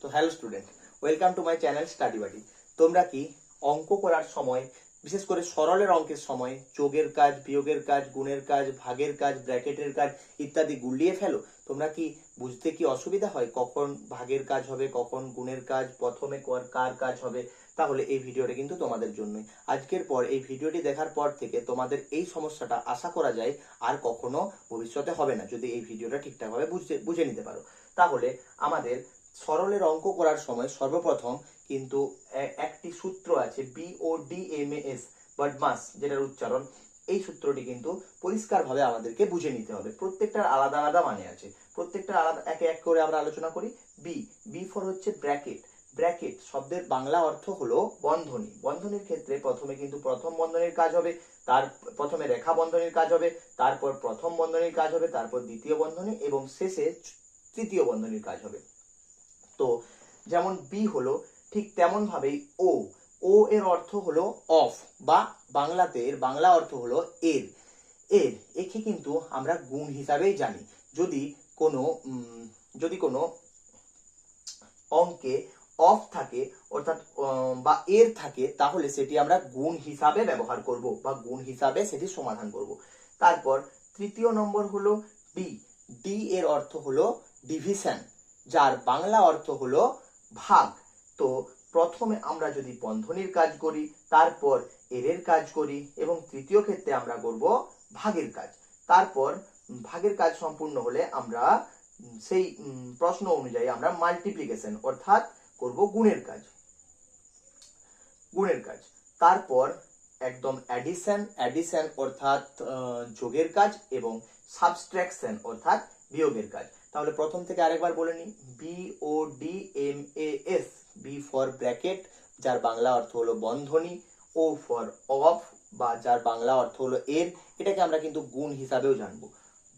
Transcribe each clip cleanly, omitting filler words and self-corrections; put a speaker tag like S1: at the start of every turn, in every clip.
S1: তো hello student, welcome to my channel study buddy. তোমরা কি অঙ্ক করার সময়, বিশেষ করে সরলের অঙ্কের সময়, যোগের কাজ, বিয়োগের কাজ, গুণের কাজ, ভাগের কাজ, ব্র্যাকেটের কাজ ইত্যাদি গুলিয়ে ফেলো? তোমরা কি বুঝতে কি অসুবিধা হয় কখন ভাগের কাজ হবে, কখন গুণের কাজ, প্রথমে কার কাজ হবে? তাহলে এই ভিডিওটা কিন্তু তোমাদের জন্যই। আজকের পর এই ভিডিওটি দেখার পর থেকে তোমাদের এই সমস্যাটা আশা করা যায় আর কখনো ভবিষ্যতে হবে না, যদি এই ভিডিওটা ঠিকঠাকভাবে বুঝে নিতে পারো। তাহলে আমাদের সরলের অঙ্ক করার সময় সর্বপ্রথম কিন্তু একটি সূত্র আছে, BODMAS, বডমাস, যেটার উচ্চারণ, এই সূত্রটি কিন্তু পরিষ্কারভাবে আমাদেরকে বুঝে নিতে হবে। প্রত্যেকটার আলাদা আলাদা মানে আছে, প্রত্যেকটা আলাদা একে এক করে আমরা আলোচনা করি। বি ফর হচ্ছে ব্র্যাকেট। ব্র্যাকেট শব্দের বাংলা অর্থ হলো বন্ধনী। বন্ধনীর ক্ষেত্রে প্রথমে কিন্তু প্রথম বন্ধনীর কাজ হবে, তার প্রথমে রেখা বন্ধনীর কাজ হবে, তারপর প্রথম বন্ধনীর কাজ হবে, তারপর দ্বিতীয় বন্ধনী এবং শেষে তৃতীয় বন্ধনীর কাজ হবে। তো যেমন বি হলো, ঠিক তেমন ভাবেই ও। ও এর অর্থ হলো অফ, বা বাংলাতে এর বাংলা অর্থ হলো এর। একে কিন্তু আমরা গুণ হিসাবেই জানি। যদি কোনো অঙ্কে অফ থাকে, অর্থাৎ বা এর থাকে, তাহলে সেটি আমরা গুণ হিসাবে ব্যবহার করব বা গুণ হিসাবে সেটি সমাধান করব। তারপর তৃতীয় নম্বর হলো ডি। ডি এর অর্থ হলো ডিভিশন, যার বাংলা অর্থ হলো ভাগ। তো প্রথমে আমরা যদি বন্ধনীর কাজ করি, তারপর এর কাজ করি এবং তৃতীয় ক্ষেত্রে আমরা করব ভাগের কাজ। তারপর ভাগের কাজ সম্পূর্ণ হলে আমরা সেই প্রশ্ন অনুযায়ী আমরা মাল্টিপ্লিকেশন অর্থাৎ করব গুণের কাজ। তারপর একদম অ্যাডিশন অর্থাৎ যোগের কাজ এবং সাবট্রাকশন অর্থাৎ বিয়োগের কাজ। তাহলে প্রথম থেকে আরেকবার বলে নিই। BODMAS, বি ফর ব্র্যাকেট, যার বাংলা অর্থ হলো বন্ধনী, ও ফর অফ, বা যার বাংলা অর্থ হলো এর, এটাকে আমরা কিন্তু গুণ হিসাবেও জানবো।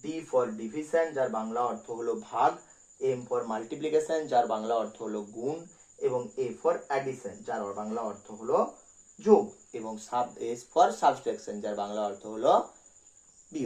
S1: ডি ফর ডিভিশন, যার বাংলা অর্থ হলো ভাগ, এম ফর মাল্টিপ্লিকেশন, যার বাংলা অর্থ হলো গুণ, এবং এ ফর অ্যাডিশন, যার বাংলা অর্থ হলো যোগ, এবং এস ফর সাবট্রাকশন, যার বাংলা অর্থ হলো